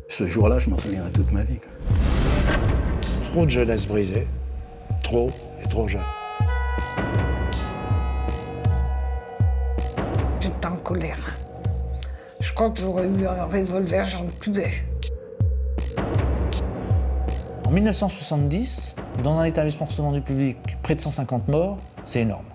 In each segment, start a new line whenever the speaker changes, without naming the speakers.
Ce jour-là, je m'en souviendrai toute ma vie.
Trop de jeunesse brisée, trop et trop jeune.
J'étais en colère. Je crois que j'aurais eu un revolver, j'en tuais.
En 1970, dans un établissement recevant du public, près de 150 morts, c'est énorme.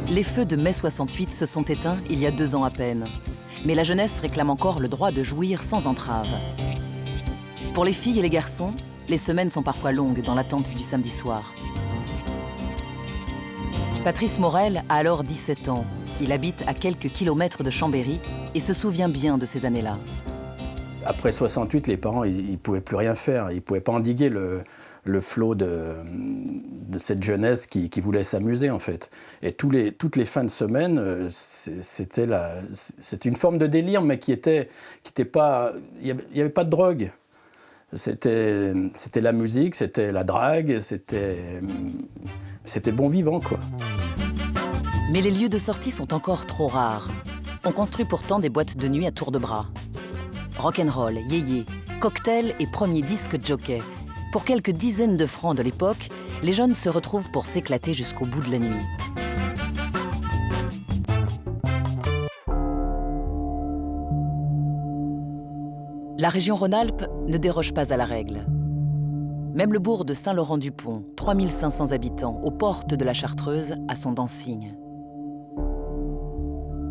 Les feux de mai 68 se sont éteints il y a 2 ans à peine. Mais la jeunesse réclame encore le droit de jouir sans entrave. Pour les filles et les garçons, les semaines sont parfois longues dans l'attente du samedi soir. Patrice Morel a alors 17 ans. Il habite à quelques kilomètres de Chambéry et se souvient bien de ces années-là.
Après 68, les parents, ils ne pouvaient plus rien faire. Ils ne pouvaient pas endiguer le flot de cette jeunesse qui voulait s'amuser, en fait. Et toutes les fins de semaine, c'était une forme de délire, mais qui était pas... Il n'y avait pas de drogue. C'était la musique, c'était la drague, c'était bon vivant, quoi.
Mais les lieux de sortie sont encore trop rares. On construit pourtant des boîtes de nuit à tour de bras. Rock'n'roll, yéyé, cocktail et premier disque jockey. Pour quelques dizaines de francs de l'époque, les jeunes se retrouvent pour s'éclater jusqu'au bout de la nuit. La région Rhône-Alpes ne déroge pas à la règle. Même le bourg de Saint-Laurent-du-Pont, 3500 habitants, aux portes de la Chartreuse, a son dancing.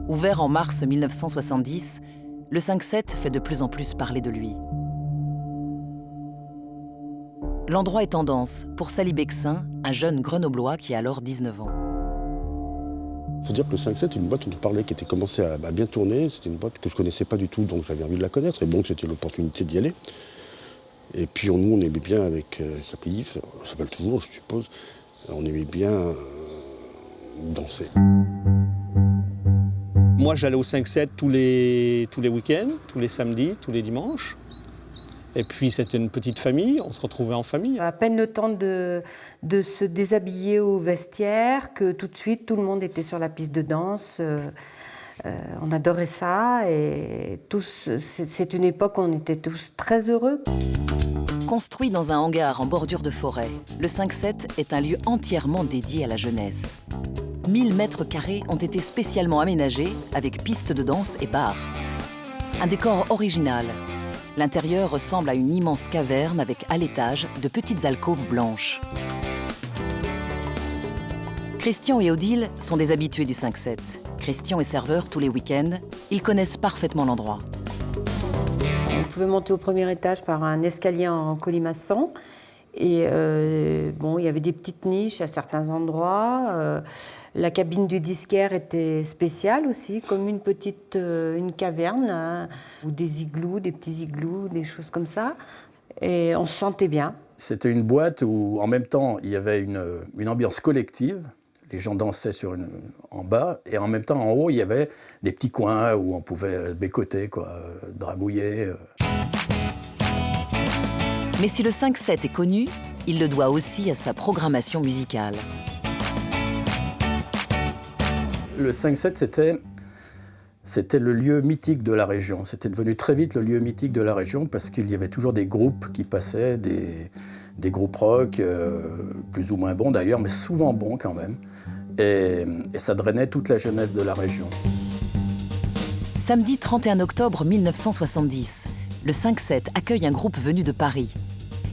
Ouvert en mars 1970, le 5-7 fait de plus en plus parler de lui. L'endroit est tendance pour Sally Bexin, un jeune grenoblois qui a alors 19 ans.
Il faut dire que le 5-7 est une boîte dont on parlait qui était commencée à bien tourner. C'était une boîte que je ne connaissais pas du tout, donc j'avais envie de la connaître. Et bon, c'était l'opportunité d'y aller. Et puis nous, on aimait bien avec, il s'appelle Yves, il s'appelle toujours, je suppose, on aimait bien danser.
Moi, j'allais au 5-7 tous les week-ends, tous les samedis, tous les dimanches. Et puis, c'était une petite famille, on se retrouvait en famille.
À peine le temps de se déshabiller au vestiaire, que tout de suite, tout le monde était sur la piste de danse. On adorait ça et tous, c'est une époque où on était tous très heureux.
Construit dans un hangar en bordure de forêt, le 5-7 est un lieu entièrement dédié à la jeunesse. 1000 mètres carrés ont été spécialement aménagés avec pistes de danse et bar. Un décor original. L'intérieur ressemble à une immense caverne avec à l'étage de petites alcôves blanches. Christian et Odile sont des habitués du 5-7. Christian est serveur tous les week-ends. Ils connaissent parfaitement l'endroit.
On pouvait monter au premier étage par un escalier en colimaçon. Et bon, il y avait des petites niches à certains endroits. La cabine du disquaire était spéciale aussi, comme une petite une caverne, hein, ou des igloos, des petits igloos, des choses comme ça. Et on se sentait bien.
C'était une boîte où, en même temps, il y avait une ambiance collective. Les gens dansaient en bas, et en même temps, en haut, il y avait des petits coins où on pouvait bécoter, dragouiller.
Mais si le 5-7 est connu, il le doit aussi à sa programmation musicale.
Le 5-7, c'était le lieu mythique de la région. C'était devenu très vite le lieu mythique de la région parce qu'il y avait toujours des groupes qui passaient, des groupes rock, plus ou moins bons d'ailleurs, mais souvent bons quand même. Et ça drainait toute la jeunesse de la région.
Samedi 31 octobre 1970, le 5-7 accueille un groupe venu de Paris.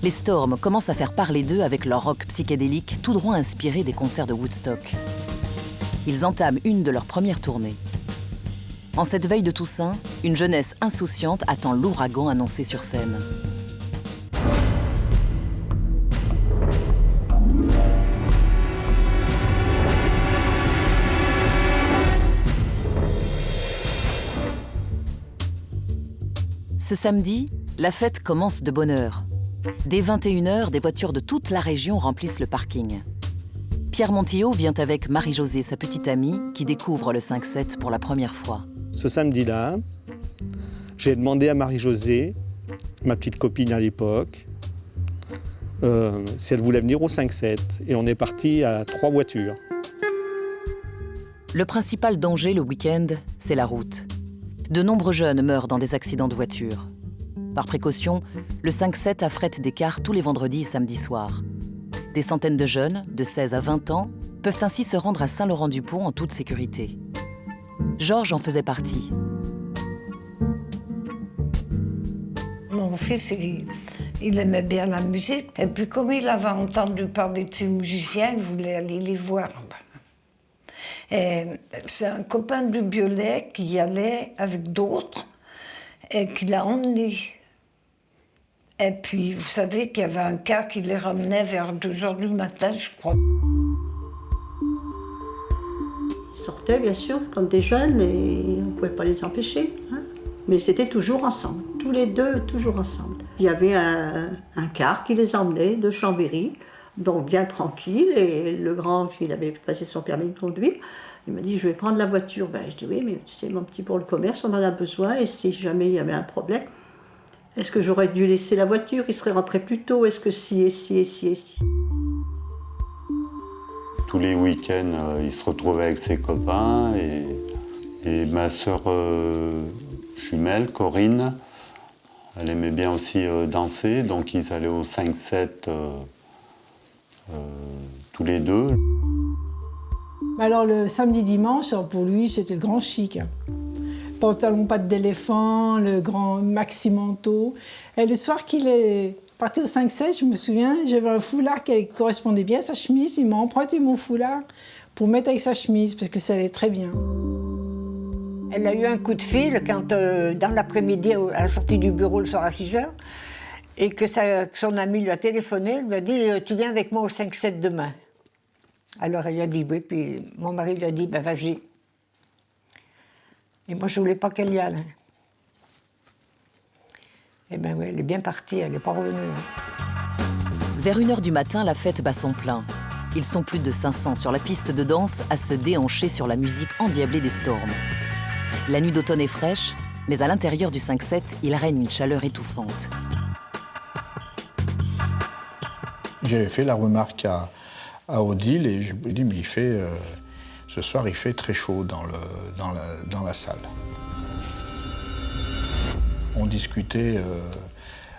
Les Storms commencent à faire parler d'eux avec leur rock psychédélique tout droit inspiré des concerts de Woodstock. Ils entament une de leurs premières tournées. En cette veille de Toussaint, une jeunesse insouciante attend l'ouragan annoncé sur scène. Ce samedi, la fête commence de bonne heure. Dès 21h, des voitures de toute la région remplissent le parking. Pierre Montillot vient avec Marie-Josée, sa petite amie, qui découvre le 5-7 pour la première fois.
Ce samedi-là, j'ai demandé à Marie-Josée, ma petite copine à l'époque, si elle voulait venir au 5-7. Et on est parti à 3 voitures.
Le principal danger le week-end, c'est la route. De nombreux jeunes meurent dans des accidents de voiture. Par précaution, le 5-7 affrète des cars tous les vendredis et samedis soirs. Des centaines de jeunes, de 16 à 20 ans, peuvent ainsi se rendre à Saint-Laurent-du-Pont en toute sécurité. Georges en faisait partie.
Mon fils, il aimait bien la musique. Et puis comme il avait entendu parler de ces musiciens, il voulait aller les voir. Et c'est un copain du Biolay qui y allait avec d'autres et qui l'a emmené. Et puis, vous savez qu'il y avait un car qui les ramenait vers 2h du matin, je crois.
Ils sortaient, bien sûr, comme des jeunes, et on ne pouvait pas les empêcher. Hein. Mais c'était toujours ensemble, tous les deux, toujours ensemble. Il y avait un car qui les emmenait de Chambéry, donc bien tranquille, et le grand, il avait passé son permis de conduire, il m'a dit, je vais prendre la voiture. Ben, je dis, oui, mais tu sais, mon petit, pour le commerce, on en a besoin, et si jamais il y avait un problème, est-ce que j'aurais dû laisser la voiture? Il serait rentré plus tôt. Est-ce que si et si et si et si?
Tous les week-ends, il se retrouvait avec ses copains et ma sœur jumelle, Corinne, elle aimait bien aussi danser, donc ils allaient au 5-7 tous les deux.
Alors le samedi-dimanche, pour lui, c'était le grand chic. Pantalon pattes d'éléphant, le grand maxi manteau. Et le soir qu'il est parti au 5-7, je me souviens, j'avais un foulard qui correspondait bien à sa chemise. Il m'a emprunté mon foulard pour mettre avec sa chemise, parce que ça allait très bien.
Elle a eu un coup de fil quand, dans l'après-midi, à la sortie du bureau le soir à 6h, et que son ami lui a téléphoné, il lui a dit « Tu viens avec moi au 5-7 demain ». Alors elle lui a dit oui, puis mon mari lui a dit ben, « Vas-y ». Et moi, je ne voulais pas qu'elle y aille. Eh bien oui, elle est bien partie, elle n'est pas revenue.
Vers 1h du matin, la fête bat son plein. Ils sont plus de 500 sur la piste de danse à se déhancher sur la musique endiablée des Storms. La nuit d'automne est fraîche, mais à l'intérieur du 5-7, il règne une chaleur étouffante.
J'avais fait la remarque à Odile et je lui ai dit, mais ce soir, il fait très chaud dans la salle. On discutait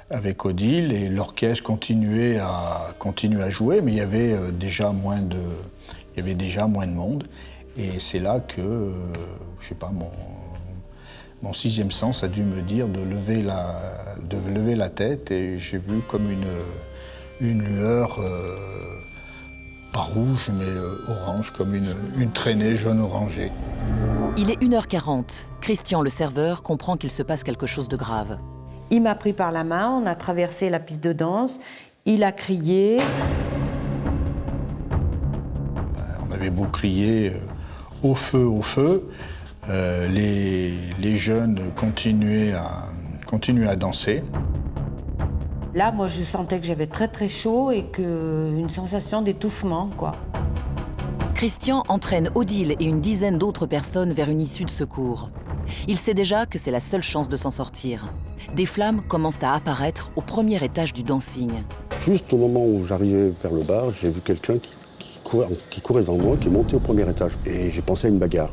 avec Odile et l'orchestre continuait à jouer, mais il y avait déjà moins de monde. Et c'est là que, je sais pas, mon sixième sens a dû me dire de lever la tête et j'ai vu comme une lueur, pas rouge, mais orange, comme une traînée jaune-orangée.
Il est 1h40. Christian, le serveur, comprend qu'il se passe quelque chose de grave.
Il m'a pris par la main, on a traversé la piste de danse, il a crié.
On avait beau crier au feu, les jeunes continuaient à danser.
Là, moi, je sentais que j'avais très très chaud et une sensation d'étouffement, quoi.
Christian entraîne Odile et une dizaine d'autres personnes vers une issue de secours. Il sait déjà que c'est la seule chance de s'en sortir. Des flammes commencent à apparaître au premier étage du dancing.
Juste au moment où j'arrivais vers le bar, j'ai vu quelqu'un qui courait devant moi, qui est monté au premier étage. Et j'ai pensé à une bagarre.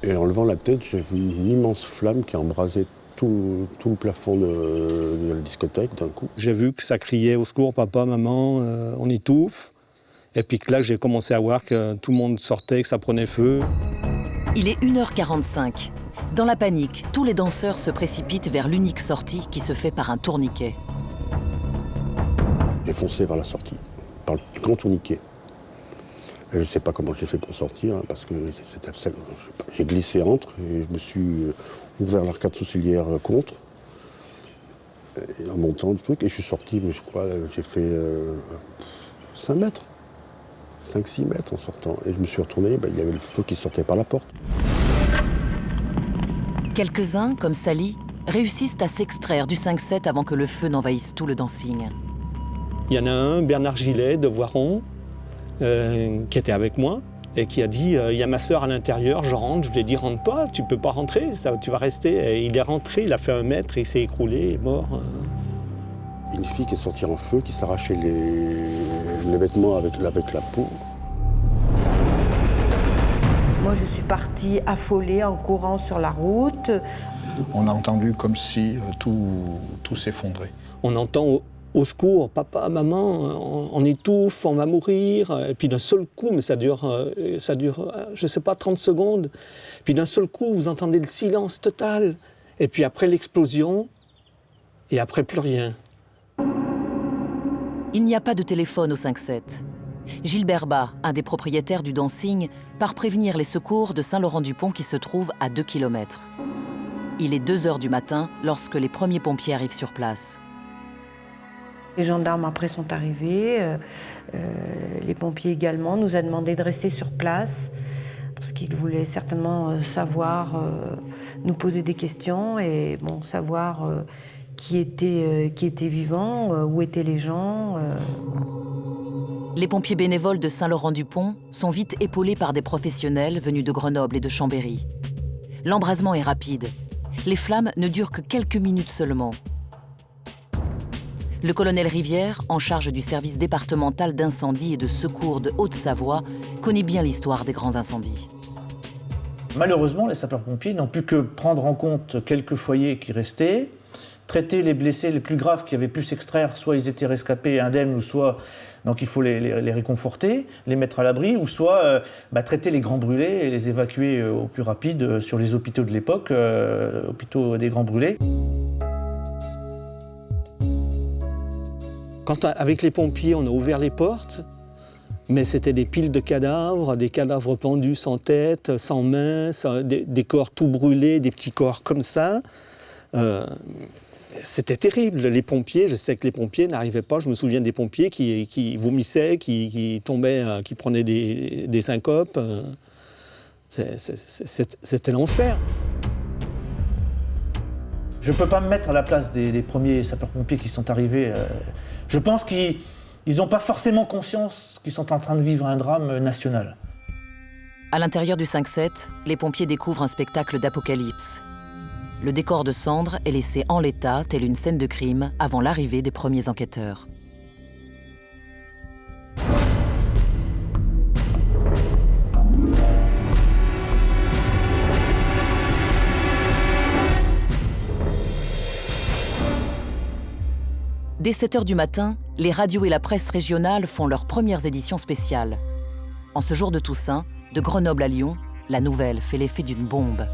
Et en levant la tête, j'ai vu une immense flamme qui embrasait tout le plafond de la discothèque d'un coup.
J'ai vu que ça criait au secours, papa, maman, on étouffe. Et puis que là, j'ai commencé à voir que tout le monde sortait, que ça prenait feu.
Il est 1h45. Dans la panique, tous les danseurs se précipitent vers l'unique sortie qui se fait par un tourniquet.
J'ai foncé vers la sortie, par le grand tourniquet. Et je ne sais pas comment j'ai fait pour sortir, hein, parce que j'ai glissé entre et je me suis ouvert l'arcade sourcilière contre, et en montant le truc, et je suis sorti, mais je crois j'ai fait 5 mètres, 5-6 mètres en sortant. Et je me suis retourné, il y avait le feu qui sortait par la porte.
Quelques-uns, comme Sally, réussissent à s'extraire du 5-7 avant que le feu n'envahisse tout le dancing.
Il y en a un, Bernard Gillet de Voiron, qui était avec moi et qui a dit il y a ma sœur à l'intérieur, je rentre. Je lui ai dit rentre pas, tu peux pas rentrer, tu vas rester. Et il est rentré, il a fait 1 mètre, il s'est écroulé, il est mort.
Une fille qui est sortie en feu, qui s'arrachait les vêtements avec la peau.
Moi, je suis partie affolée en courant sur la route.
On a entendu comme si tout s'effondrait.
On entend au secours, papa, maman, on étouffe, on va mourir. Et puis d'un seul coup, mais ça dure, je sais pas, 30 secondes. Puis d'un seul coup, vous entendez le silence total. Et puis après l'explosion, et après plus rien.
Il n'y a pas de téléphone au 5-7. Gilbert Bas, un des propriétaires du dancing, part prévenir les secours de Saint-Laurent-du-Pont qui se trouve à 2 km. Il est 2 heures du matin lorsque les premiers pompiers arrivent sur place.
Les gendarmes après sont arrivés, les pompiers également, nous a demandé de rester sur place parce qu'ils voulaient certainement savoir, nous poser des questions et bon, savoir qui était vivant, où étaient les gens.
Les pompiers bénévoles de Saint-Laurent-du-Pont sont vite épaulés par des professionnels venus de Grenoble et de Chambéry. L'embrasement est rapide. Les flammes ne durent que quelques minutes seulement. Le colonel Rivière, en charge du service départemental d'incendie et de secours de Haute-Savoie, connaît bien l'histoire des grands incendies.
Malheureusement, les sapeurs-pompiers n'ont pu que prendre en compte quelques foyers qui restaient, traiter les blessés les plus graves qui avaient pu s'extraire, soit ils étaient rescapés indemnes, ou soit donc il faut les réconforter, les mettre à l'abri, ou soit traiter les grands brûlés et les évacuer au plus rapide sur les hôpitaux de l'époque, hôpitaux des grands brûlés.
Quand avec les pompiers, on a ouvert les portes, mais c'était des piles de cadavres, des cadavres pendus sans tête, sans main, des corps tout brûlés, des petits corps comme ça. C'était terrible. Les pompiers, je sais que les pompiers n'arrivaient pas. Je me souviens des pompiers qui vomissaient, qui tombaient, qui prenaient des syncopes. C'était l'enfer.
Je ne peux pas me mettre à la place des premiers sapeurs-pompiers qui sont arrivés. Je pense qu'ils n'ont pas forcément conscience qu'ils sont en train de vivre un drame national.
À l'intérieur du 5-7, les pompiers découvrent un spectacle d'apocalypse. Le décor de cendres est laissé en l'état, tel une scène de crime, avant l'arrivée des premiers enquêteurs. Dès 7 heures du matin, les radios et la presse régionale font leurs premières éditions spéciales. En ce jour de Toussaint, de Grenoble à Lyon, la nouvelle fait l'effet d'une bombe.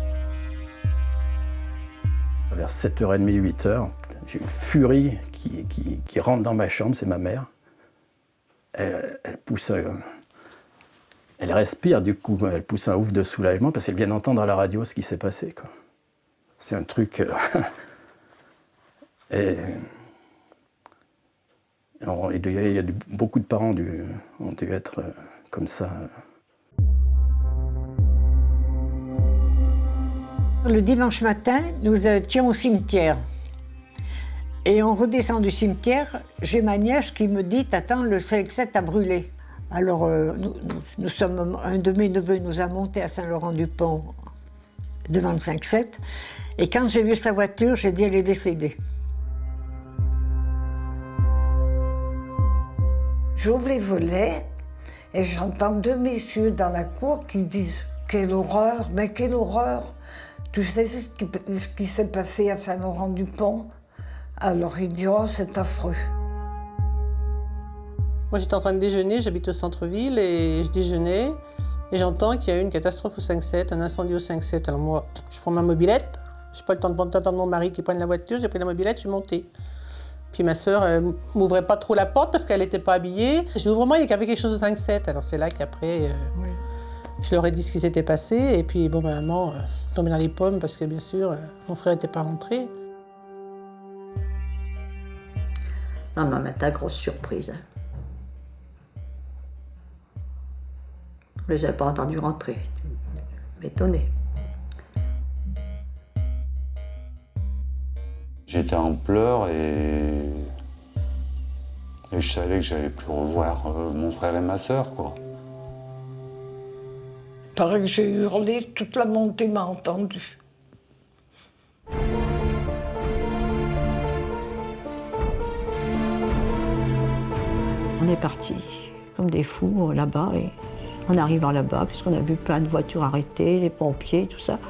Vers 7h30, 8h, j'ai une furie qui rentre dans ma chambre, c'est ma mère. Elle pousse elle respire du coup, elle pousse un ouf de soulagement parce qu'elle vient d'entendre à la radio ce qui s'est passé, quoi. C'est un truc... il y a beaucoup de parents ont dû être comme ça.
Le dimanche matin, nous étions au cimetière. Et on redescend du cimetière, j'ai ma nièce qui me dit « Attends, le 5-7 a brûlé ». Alors, nous sommes, un de mes neveux nous a monté à Saint-Laurent-du-Pont devant le 5-7. Et quand j'ai vu sa voiture, j'ai dit « Elle est décédée ». J'ouvre les volets et j'entends 2 messieurs dans la cour qui disent « Quelle horreur, mais quelle horreur !» Tu sais ce qui s'est passé à Saint-Laurent-du-Pont? Alors il dit « Oh, c'est affreux ».
Moi j'étais en train de déjeuner, j'habite au centre-ville et je déjeunais et j'entends qu'il y a eu une catastrophe au 5-7, un incendie au 5-7. Alors moi, je prends ma mobilette, je n'ai pas le temps d'attendre mon mari qui prenne la voiture, j'ai pris la mobilette, je suis montée. Puis ma sœur m'ouvrait pas trop la porte parce qu'elle n'était pas habillée. J'ai ouvert moi, il y avait quelque chose au 5-7. Alors c'est là qu'après, je leur ai dit ce qui s'était passé. Et puis bon, ma maman tombée dans les pommes parce que bien sûr, mon frère n'était pas rentré.
Maman, mais ta grosse surprise. Hein. Je ne les avais pas entendus rentrer. M'étonnais.
J'étais en pleurs et je savais que j'allais plus revoir mon frère et ma sœur, quoi.
Il paraît que j'ai hurlé, toute la montée m'a entendu.
On est partis comme des fous là-bas et en arrivant là-bas, puisqu'on a vu plein de voitures arrêtées, les pompiers, tout ça,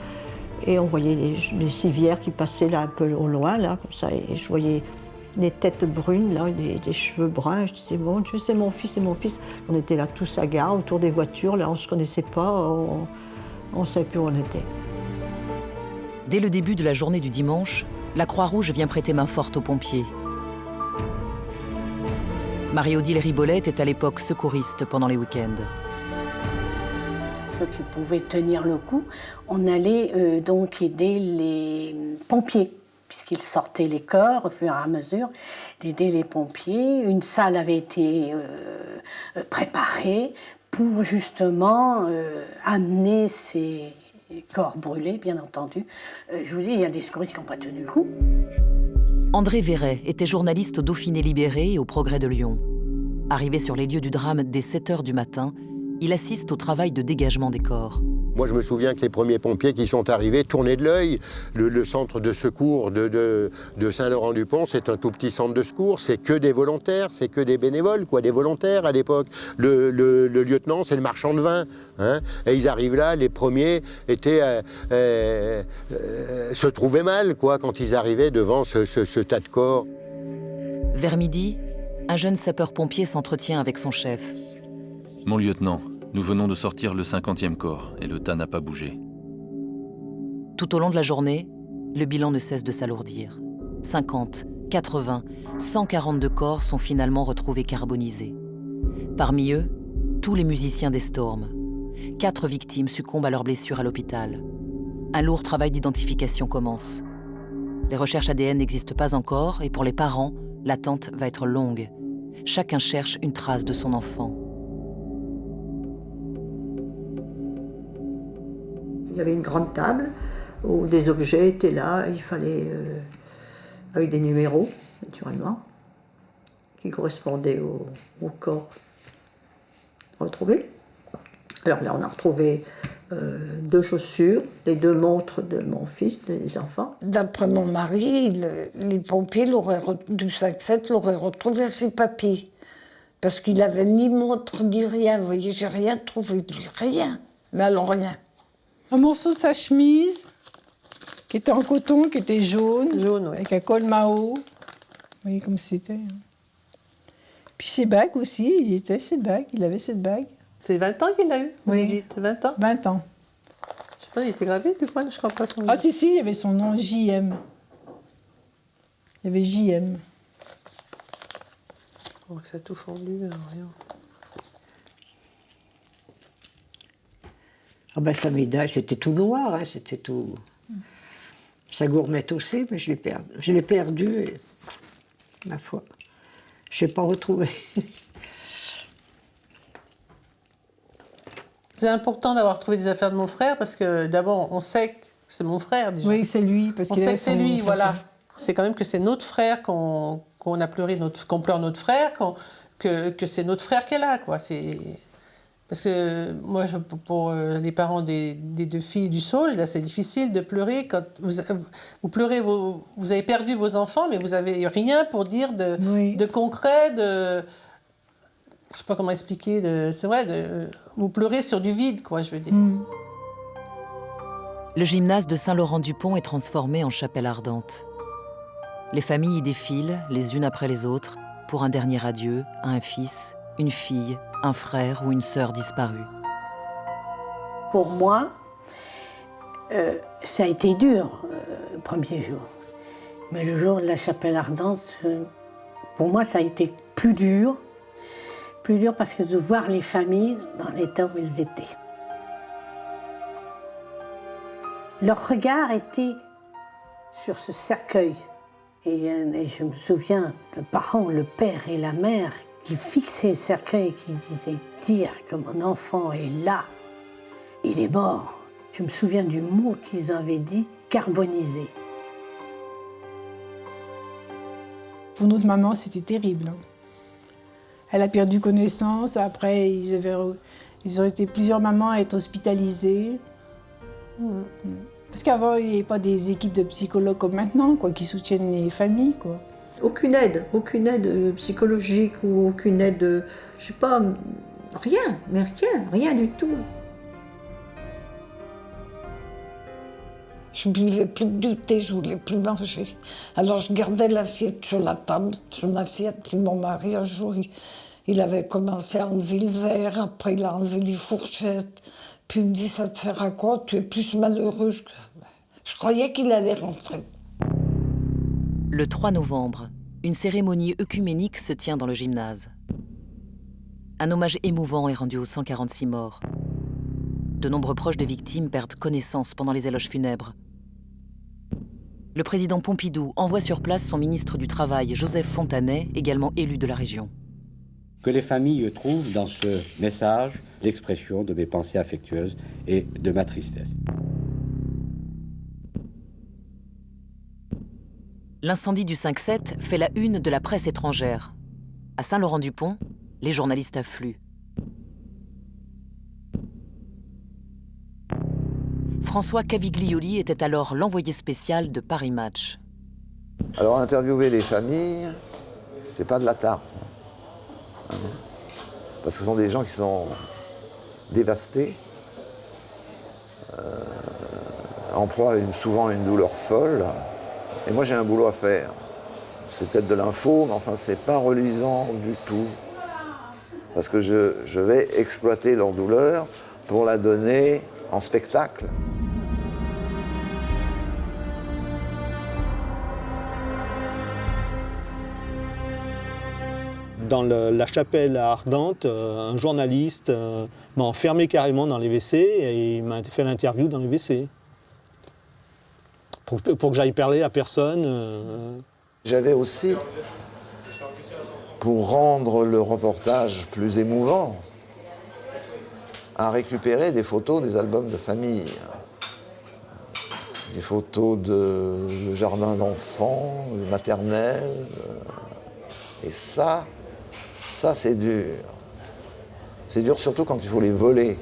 et on voyait les civières qui passaient là un peu au loin, là, comme ça, et je voyais des têtes brunes, là, des cheveux bruns. Je disais, bon Dieu, c'est mon fils, c'est mon fils. On était là tous à gare, autour des voitures, là, on ne se connaissait pas, on ne savait plus où on était.
Dès le début de la journée du dimanche, la Croix-Rouge vient prêter main forte aux pompiers. Marie-Odile Ribolette est à l'époque secouriste pendant les week-ends.
Ceux qui pouvaient tenir le coup, on allait donc aider les pompiers, puisqu'ils sortaient les corps au fur et à mesure, d'aider les pompiers. Une salle avait été préparée pour justement amener ces corps brûlés, bien entendu. Je vous dis, il y a des secouristes qui n'ont pas tenu le coup.
André Verret était journaliste au Dauphiné Libéré et au Progrès de Lyon. Arrivé sur les lieux du drame dès 7 h du matin, il assiste au travail de dégagement des corps.
Moi, je me souviens que les premiers pompiers qui sont arrivés tournaient de l'œil. Le centre de secours de Saint-Laurent-du-Pont, c'est un tout petit centre de secours. C'est que des volontaires, c'est que des bénévoles, quoi, des volontaires à l'époque. Le lieutenant, c'est le marchand de vin. Hein, et ils arrivent là, les premiers se trouvaient mal, quoi, quand ils arrivaient devant ce tas de corps.
Vers midi, un jeune sapeur-pompier s'entretient avec son chef.
Mon lieutenant, nous venons de sortir le 50e corps et le tas n'a pas bougé.
Tout au long de la journée, le bilan ne cesse de s'alourdir. 50, 80, 142 corps sont finalement retrouvés carbonisés. Parmi eux, tous les musiciens des Storms. 4 victimes succombent à leurs blessures à l'hôpital. Un lourd travail d'identification commence. Les recherches ADN n'existent pas encore et pour les parents, l'attente va être longue. Chacun cherche une trace de son enfant.
Il y avait une grande table où des objets étaient là, il fallait, avec des numéros, naturellement, qui correspondaient au corps retrouvé. Alors là, on a retrouvé 2 chaussures, les 2 montres de mon fils, des enfants.
D'après mon mari, les pompiers du 5-7 l'auraient retrouvé à ses papiers. Parce qu'il n'avait ni montre ni rien. Vous voyez, j'ai rien trouvé de lui, rien. Mais alors rien.
Un morceau de sa chemise, qui était en coton, qui était jaune,
ouais.
Avec un col Mao. Vous voyez comme c'était. Puis ses bagues aussi, il avait cette bague.
C'est 20 ans qu'il a eu,
oui.
18, 20 ans.
20 ans.
Je sais pas, il était gravé du coup, je crois pas son nom.
Ah si, il y avait son nom, JM. Il y avait JM.
Oh, ça a tout fondu, rien.
Ah ben sa médaille, c'était tout noir, hein, c'était tout... Sa gourmette aussi, mais je l'ai perdu, ma foi. Je ne l'ai pas retrouvée.
C'est important d'avoir trouvé des affaires de mon frère, parce que d'abord, on sait que c'est mon frère, déjà.
Oui, c'est lui, parce
on
qu'il
sait que c'est lui, voilà. C'est quand même que c'est notre frère qu'on a pleuré, qu'on pleure notre frère, que c'est notre frère qui est là, quoi. Parce que moi, pour les parents des 2 filles du Saule, là, c'est difficile de pleurer quand vous pleurez, vous avez perdu vos enfants, mais vous n'avez rien pour dire de concret, je ne sais pas comment expliquer, c'est vrai, vous pleurez sur du vide, quoi, je veux dire.
Le gymnase de Saint-Laurent-du-Pont est transformé en chapelle ardente. Les familles y défilent, les unes après les autres, pour un dernier adieu à un fils, une fille, un frère ou une sœur disparue.
Pour moi, ça a été dur, le premier jour. Mais le jour de la chapelle ardente, pour moi, ça a été plus dur parce que de voir les familles dans l'état où elles étaient. Leur regard était sur ce cercueil. Et je me souviens, le parent, le père et la mère, qui fixaient le cercueil, qui disaient « dire que mon enfant est là, il est mort ». Je me souviens du mot qu'ils avaient dit « carbonisé ».
Pour notre maman, c'était terrible. Elle a perdu connaissance. Après, ils ont été plusieurs mamans à être hospitalisées. Parce qu'avant, il n'y avait pas des équipes de psychologues comme maintenant, quoi, qui soutiennent les familles, quoi.
Aucune aide psychologique ou aucune aide, je sais pas, rien du tout.
Je ne buvais plus du thé, je ne voulais plus manger. Alors je gardais l'assiette sur la table, son assiette, puis mon mari, un jour, il avait commencé à enlever le verre, après il a enlevé les fourchettes. Puis il me dit, ça te sert à quoi? Tu es plus malheureuse que... Je croyais qu'il allait rentrer.
Le 3 novembre, une cérémonie œcuménique se tient dans le gymnase. Un hommage émouvant est rendu aux 146 morts. De nombreux proches des victimes perdent connaissance pendant les éloges funèbres. Le président Pompidou envoie sur place son ministre du Travail, Joseph Fontanet, également élu de la région.
Que les familles trouvent dans ce message l'expression de mes pensées affectueuses et de ma tristesse.
L'incendie du 5-7 fait la une de la presse étrangère. À Saint-Laurent-du-Pont, les journalistes affluent. François Caviglioli était alors l'envoyé spécial de Paris Match.
Alors interviewer les familles, c'est pas de la tarte. Parce que ce sont des gens qui sont dévastés, en proie souvent à une douleur folle. Et moi j'ai un boulot à faire. C'est peut-être de l'info, mais enfin c'est pas reluisant du tout. Parce que je vais exploiter leur douleur pour la donner en spectacle.
Dans la chapelle à Ardentes, un journaliste m'a enfermé carrément dans les WC et il m'a fait l'interview dans les WC. Pour que j'aille parler à personne.
J'avais aussi, pour rendre le reportage plus émouvant, à récupérer des photos des albums de famille. Des photos de jardin d'enfants, de maternelle. Et ça c'est dur. C'est dur surtout quand il faut les voler.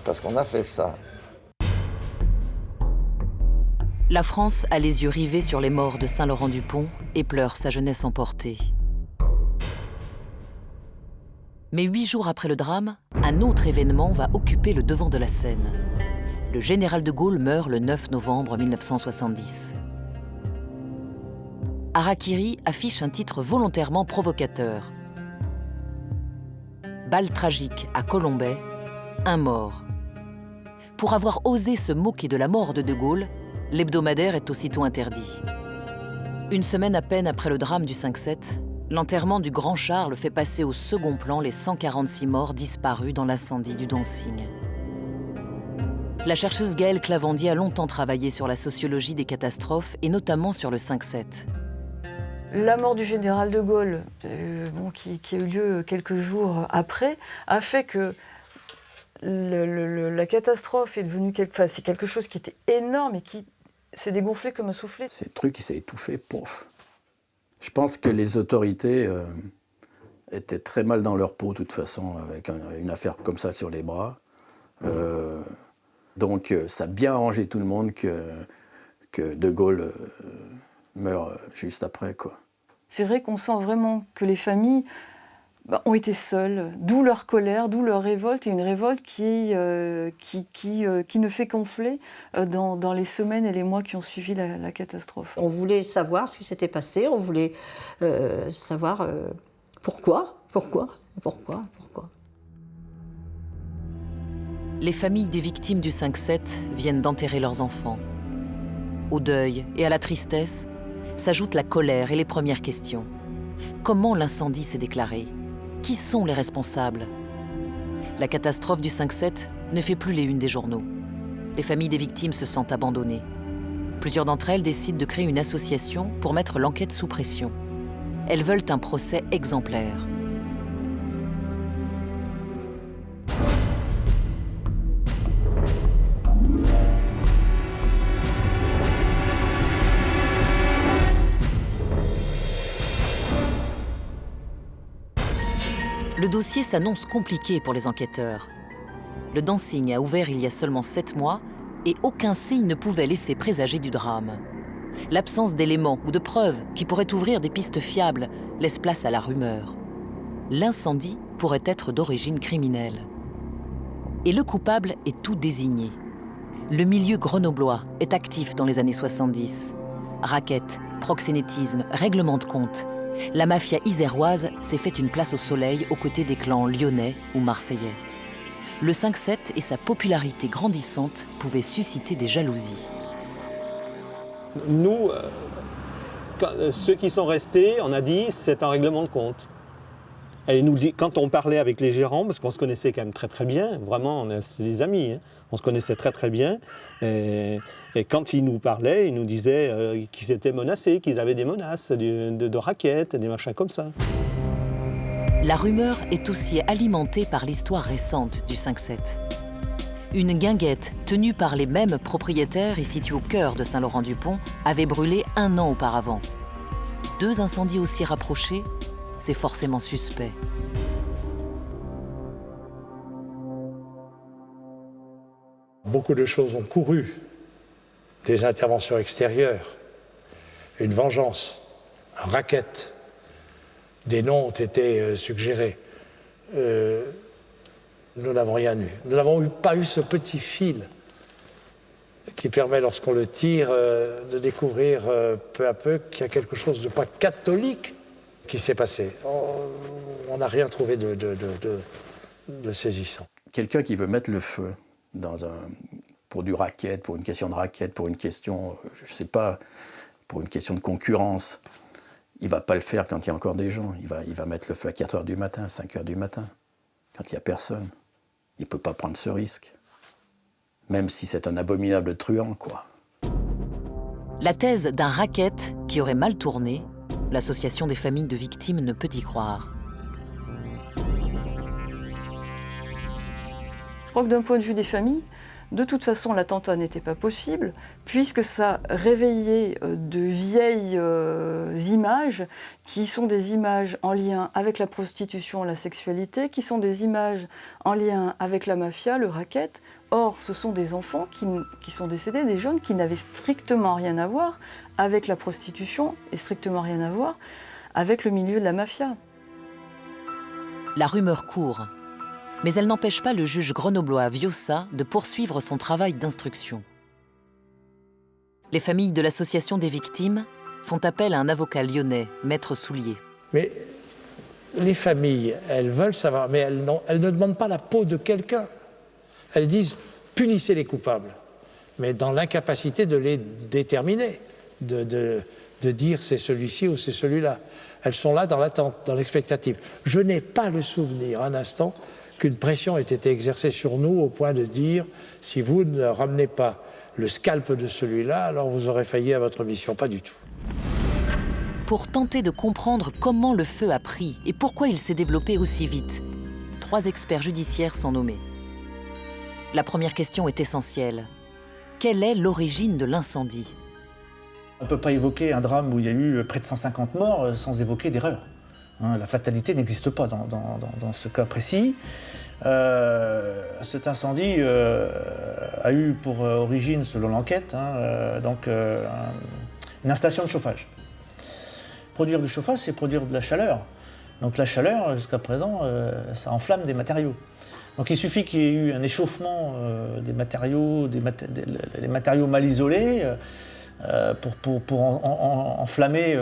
Parce qu'on a fait ça.
La France a les yeux rivés sur les morts de Saint-Laurent-du-Pont et pleure sa jeunesse emportée. Mais 8 jours après le drame, un autre événement va occuper le devant de la scène. Le général de Gaulle meurt le 9 novembre 1970. Harakiri affiche un titre volontairement provocateur. Balle tragique à Colombey, un mort. Pour avoir osé se moquer de la mort de Gaulle, l'hebdomadaire est aussitôt interdit. Une semaine à peine après le drame du 5-7, l'enterrement du Grand Charles fait passer au second plan les 146 morts disparus dans l'incendie du Dancing. La chercheuse Gaëlle Clavandier a longtemps travaillé sur la sociologie des catastrophes et notamment sur le 5-7.
La mort du général de Gaulle, qui a eu lieu quelques jours après, a fait que la catastrophe est devenue c'est quelque chose qui était énorme et qui s'est dégonflé comme un soufflet.
C'est le truc qui s'est étouffé, pouf. Je pense que les autorités étaient très mal dans leur peau, de toute façon, avec une affaire comme ça sur les bras. Donc ça a bien arrangé tout le monde que De Gaulle meure juste après, quoi.
C'est vrai qu'on sent vraiment que les familles ont été seules, d'où leur colère, d'où leur révolte, et une révolte qui ne fait qu'enfler dans les semaines et les mois qui ont suivi la catastrophe.
On voulait savoir ce qui s'était passé, on voulait savoir pourquoi.
Les familles des victimes du 5-7 viennent d'enterrer leurs enfants. Au deuil et à la tristesse s'ajoutent la colère et les premières questions. Comment l'incendie s'est déclaré? Qui sont les responsables? La catastrophe du 5-7 ne fait plus les unes des journaux. Les familles des victimes se sentent abandonnées. Plusieurs d'entre elles décident de créer une association pour mettre l'enquête sous pression. Elles veulent un procès exemplaire. Le dossier s'annonce compliqué pour les enquêteurs. Le dancing a ouvert il y a seulement 7 mois et aucun signe ne pouvait laisser présager du drame. L'absence d'éléments ou de preuves qui pourraient ouvrir des pistes fiables laisse place à la rumeur. L'incendie pourrait être d'origine criminelle. Et le coupable est tout désigné. Le milieu grenoblois est actif dans les années 70. Raquettes, proxénétisme, règlement de compte. La mafia iséroise s'est fait une place au soleil aux côtés des clans lyonnais ou marseillais. Le 5-7 et sa popularité grandissante pouvaient susciter des jalousies.
Nous, ceux qui sont restés, on a dit c'est un règlement de compte. Et nous, quand on parlait avec les gérants, parce qu'on se connaissait quand même très très bien, vraiment, c'est des amis, hein, on se connaissait très très bien, et quand ils nous parlaient, ils nous disaient qu'ils étaient menacés, qu'ils avaient des menaces de raquettes, des machins comme ça.
La rumeur est aussi alimentée par l'histoire récente du 5-7. Une guinguette tenue par les mêmes propriétaires et située au cœur de Saint-Laurent-du-Pont avait brûlé 1 an auparavant. 2 incendies aussi rapprochés, c'est forcément suspect.
Beaucoup de choses ont couru, des interventions extérieures, une vengeance, un racket, des noms ont été suggérés. Nous n'avons rien eu. Nous n'avons pas eu ce petit fil qui permet, lorsqu'on le tire, de découvrir peu à peu qu'il y a quelque chose de pas catholique qui s'est passé. On n'a rien trouvé de saisissant.
Quelqu'un qui veut mettre le feu pour du racket, pour une question de racket, pour une question, je ne sais pas, pour une question de concurrence, il ne va pas le faire quand il y a encore des gens. Il va mettre le feu à 4 h du matin, 5 h du matin, quand il n'y a personne. Il ne peut pas prendre ce risque. Même si c'est un abominable truand, quoi.
La thèse d'un racket qui aurait mal tourné, l'association des familles de victimes ne peut y croire.
Je crois que d'un point de vue des familles, de toute façon, l'attentat n'était pas possible, puisque ça réveillait de vieilles images, qui sont des images en lien avec la prostitution, la sexualité, qui sont des images en lien avec la mafia, le racket. Or, ce sont des enfants qui sont décédés, des jeunes qui n'avaient strictement rien à voir avec la prostitution et strictement rien à voir avec le milieu de la mafia.
La rumeur court, mais elle n'empêche pas le juge grenoblois Viossa de poursuivre son travail d'instruction. Les familles de l'association des victimes font appel à un avocat lyonnais, Maître Soulier.
Mais les familles, elles veulent savoir, mais elles ne demandent pas la peau de quelqu'un. Elles disent « punissez les coupables », mais dans l'incapacité de les déterminer, de dire c'est celui-ci ou c'est celui-là. Elles sont là dans l'attente, dans l'expectative. Je n'ai pas le souvenir, un instant, qu'une pression ait été exercée sur nous au point de dire « si vous ne ramenez pas le scalp de celui-là, alors vous aurez failli à votre mission ». Pas du tout.
Pour tenter de comprendre comment le feu a pris et pourquoi il s'est développé aussi vite, 3 experts judiciaires sont nommés. La première question est essentielle. Quelle est l'origine de l'incendie ?
On ne peut pas évoquer un drame où il y a eu près de 150 morts sans évoquer d'erreur. La fatalité n'existe pas dans ce cas précis. Cet incendie a eu pour origine, selon l'enquête, une installation de chauffage. Produire du chauffage, c'est produire de la chaleur. Donc la chaleur, jusqu'à présent, ça enflamme des matériaux. Donc il suffit qu'il y ait eu un échauffement des matériaux, les matériaux mal isolés, pour enflammer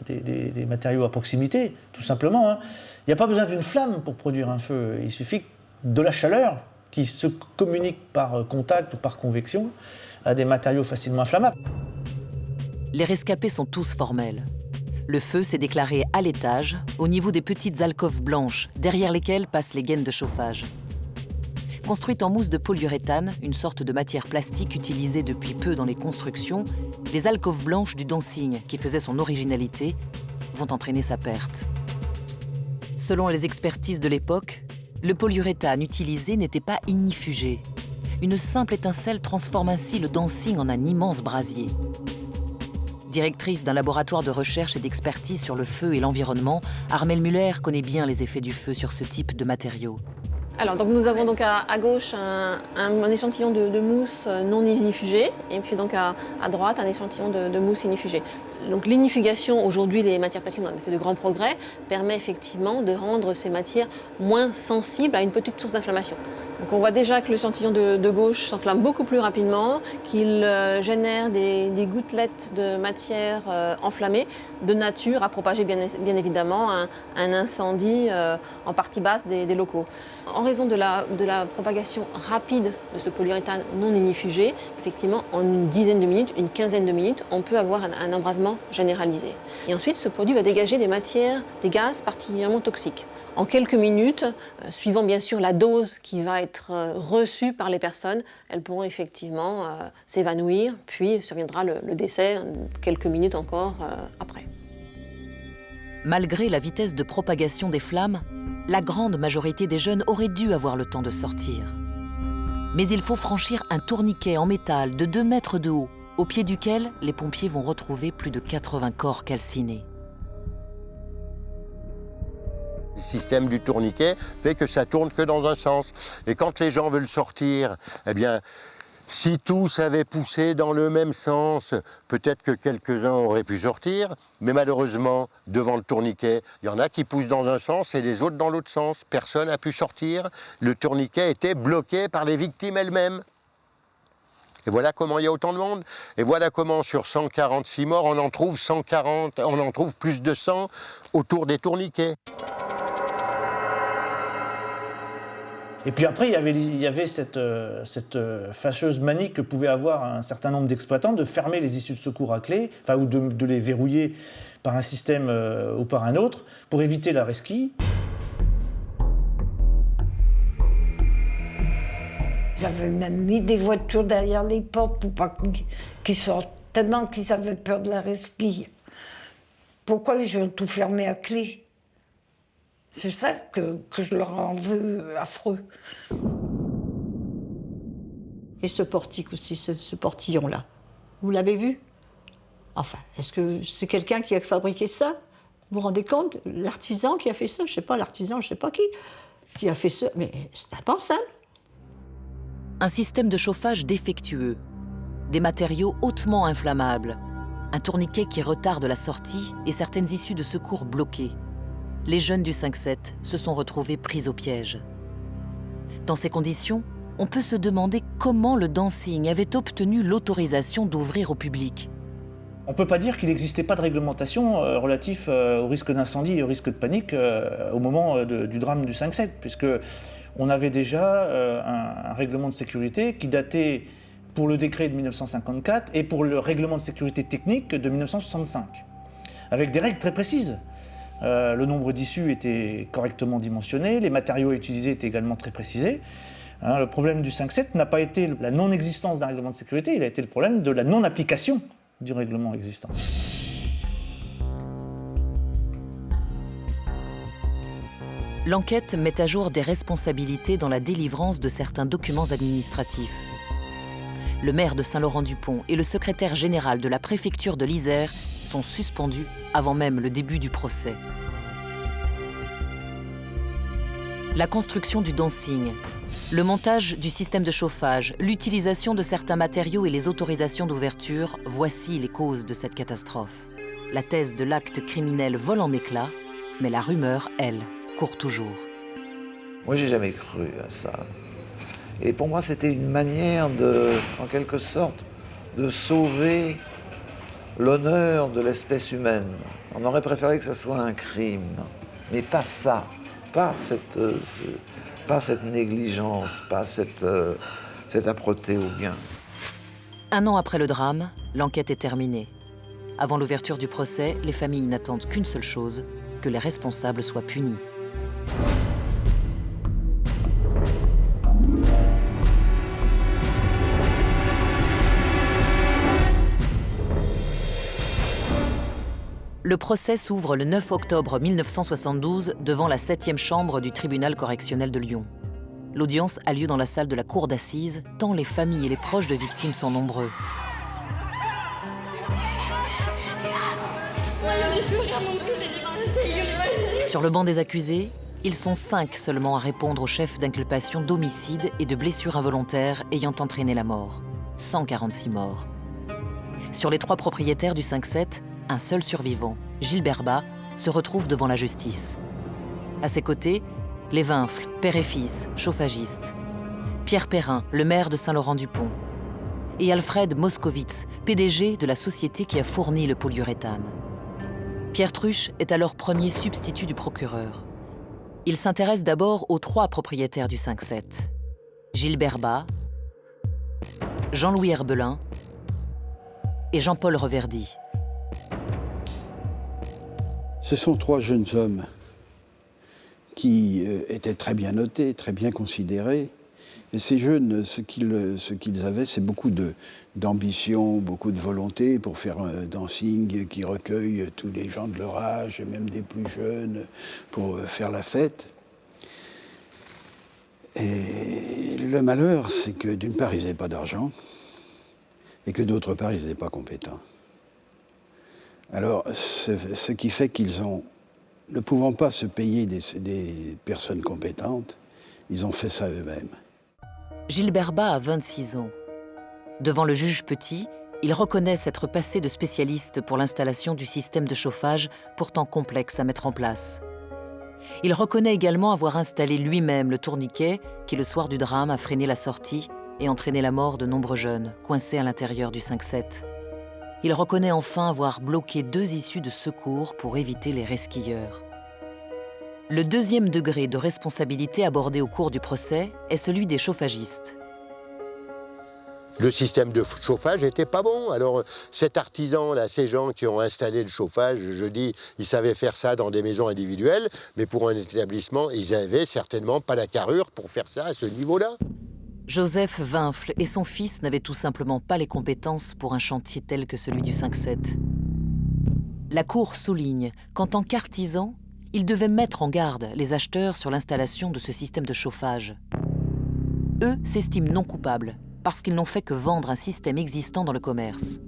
des matériaux à proximité, tout simplement. Hein. Il n'y a pas besoin d'une flamme pour produire un feu. Il suffit de la chaleur qui se communique par contact ou par convection à des matériaux facilement inflammables.
Les rescapés sont tous formels. Le feu s'est déclaré à l'étage, au niveau des petites alcôves blanches, derrière lesquelles passent les gaines de chauffage. Construites en mousse de polyuréthane, une sorte de matière plastique utilisée depuis peu dans les constructions, les alcôves blanches du dancing, qui faisaient son originalité, vont entraîner sa perte. Selon les expertises de l'époque, le polyuréthane utilisé n'était pas ignifugé. Une simple étincelle transforme ainsi le dancing en un immense brasier. Directrice d'un laboratoire de recherche et d'expertise sur le feu et l'environnement, Armelle Muller connaît bien les effets du feu sur ce type de matériaux.
Alors, donc, nous avons donc à gauche un échantillon de mousse non ignifugée et puis donc à droite un échantillon de mousse ignifugée. Donc l'inifugation, aujourd'hui les matières plastiques ont fait de grands progrès, permet effectivement de rendre ces matières moins sensibles à une petite source d'inflammation. Donc on voit déjà que l'échantillon de gauche s'enflamme beaucoup plus rapidement, qu'il génère des gouttelettes de matière enflammée de nature à propager bien évidemment un incendie en partie basse des locaux. En raison de la propagation rapide de ce polyuréthane non ignifugé, effectivement en une dizaine de minutes, une quinzaine de minutes, on peut avoir un embrasement généralisé. Et ensuite ce produit va dégager des gaz particulièrement toxiques. En quelques minutes, suivant bien sûr la dose qui va être reçue par les personnes, elles pourront effectivement s'évanouir, puis surviendra le décès quelques minutes encore après.
Malgré la vitesse de propagation des flammes, la grande majorité des jeunes auraient dû avoir le temps de sortir. Mais il faut franchir un tourniquet en métal de 2 mètres de haut, au pied duquel les pompiers vont retrouver plus de 80 corps calcinés.
Le système du tourniquet fait que ça tourne que dans un sens. Et quand les gens veulent sortir, eh bien, si tous avaient poussé dans le même sens, peut-être que quelques-uns auraient pu sortir, mais malheureusement, devant le tourniquet, il y en a qui poussent dans un sens et les autres dans l'autre sens. Personne n'a pu sortir. Le tourniquet était bloqué par les victimes elles-mêmes. Et voilà comment il y a autant de monde. Et voilà comment sur 146 morts, on en trouve 140, on en trouve plus de 100 autour des tourniquets.
Et puis après, il y avait cette fâcheuse manie que pouvaient avoir un certain nombre d'exploitants de fermer les issues de secours à clé, ou de les verrouiller par un système ou par un autre, pour éviter la resquille.
Ils avaient même mis des voitures derrière les portes pour pas qu'ils sortent, tellement qu'ils avaient peur de la resquille. Pourquoi ils ont tout fermé à clé? C'est ça que je leur en veux affreux.
Et ce portique aussi, ce portillon-là, vous l'avez vu? Enfin, est-ce que c'est quelqu'un qui a fabriqué ça? Vous vous rendez compte? L'artisan qui a fait ça, je sais pas, l'artisan, je sais pas qui a fait ça, mais c'est impensable.
Un système de chauffage défectueux, des matériaux hautement inflammables, un tourniquet qui retarde la sortie et certaines issues de secours bloquées. Les jeunes du 5-7 se sont retrouvés pris au piège. Dans ces conditions, on peut se demander comment le dancing avait obtenu l'autorisation d'ouvrir au public.
On ne peut pas dire qu'il n'existait pas de réglementation relative au risque d'incendie et au risque de panique au moment du drame du 5-7, puisqu'on avait déjà un règlement de sécurité qui datait pour le décret de 1954 et pour le règlement de sécurité technique de 1965, avec des règles très précises. Le nombre d'issues était correctement dimensionné, les matériaux utilisés étaient également très précisés. Le problème du 5-7 n'a pas été la non-existence d'un règlement de sécurité, il a été le problème de la non-application du règlement existant.
L'enquête met à jour des responsabilités dans la délivrance de certains documents administratifs. Le maire de Saint-Laurent-du-Pont et le secrétaire général de la préfecture de l'Isère sont suspendus avant même le début du procès. La construction du dancing, le montage du système de chauffage, l'utilisation de certains matériaux et les autorisations d'ouverture, voici les causes de cette catastrophe. La thèse de l'acte criminel vole en éclats, mais la rumeur, elle, court toujours.
Moi, j'ai jamais cru à ça. Et pour moi, c'était une manière en quelque sorte, de sauver l'honneur de l'espèce humaine. On aurait préféré que ça soit un crime, mais pas ça, pas cette négligence, pas cette âpreté au gain.
1 an après le drame, l'enquête est terminée. Avant l'ouverture du procès, les familles n'attendent qu'une seule chose, que les responsables soient punis. Le procès s'ouvre le 9 octobre 1972 devant la 7e chambre du tribunal correctionnel de Lyon. L'audience a lieu dans la salle de la cour d'assises, tant les familles et les proches de victimes sont nombreux. Sur le banc des accusés, ils sont 5 seulement à répondre au chef d'inculpation d'homicide et de blessures involontaires ayant entraîné la mort. 146 morts. Sur les 3 propriétaires du 5-7, un seul survivant, Gilles Berbat, se retrouve devant la justice. À ses côtés, les Winfl, père et fils, chauffagistes. Pierre Perrin, le maire de Saint-Laurent-du-Pont. Et Alfred Moskowitz, PDG de la société qui a fourni le polyuréthane. Pierre Truche est alors premier substitut du procureur. Il s'intéresse d'abord aux 3 propriétaires du 5-7. Gilles Berbat, Jean-Louis Herbelin et Jean-Paul Reverdy.
Ce sont 3 jeunes hommes qui étaient très bien notés, très bien considérés. Et ces jeunes, ce qu'ils avaient, c'est beaucoup d'ambition, beaucoup de volonté pour faire un dancing qui recueille tous les gens de leur âge, et même des plus jeunes, pour faire la fête. Et le malheur, c'est que d'une part, ils n'avaient pas d'argent, et que d'autre part, ils n'étaient pas compétents. Alors, ce qui fait qu'ils ont, ne pouvant pas se payer des personnes compétentes, ils ont fait ça eux-mêmes.
Gilles Berbat a 26 ans. Devant le juge Petit, il reconnaît s'être passé de spécialiste pour l'installation du système de chauffage pourtant complexe à mettre en place. Il reconnaît également avoir installé lui-même le tourniquet qui, le soir du drame, a freiné la sortie et entraîné la mort de nombreux jeunes coincés à l'intérieur du 5-7. Il reconnaît enfin avoir bloqué 2 issues de secours pour éviter les resquilleurs. Le 2e degré de responsabilité abordé au cours du procès est celui des chauffagistes.
Le système de chauffage n'était pas bon. Alors cet artisan-là, ces gens qui ont installé le chauffage, je dis, ils savaient faire ça dans des maisons individuelles, mais pour un établissement, ils n'avaient certainement pas la carrure pour faire ça à ce niveau-là.
Joseph Winfl et son fils n'avaient tout simplement pas les compétences pour un chantier tel que celui du 5-7. La Cour souligne qu'en tant qu'artisan, ils devaient mettre en garde les acheteurs sur l'installation de ce système de chauffage. Eux s'estiment non coupables parce qu'ils n'ont fait que vendre un système existant dans le commerce.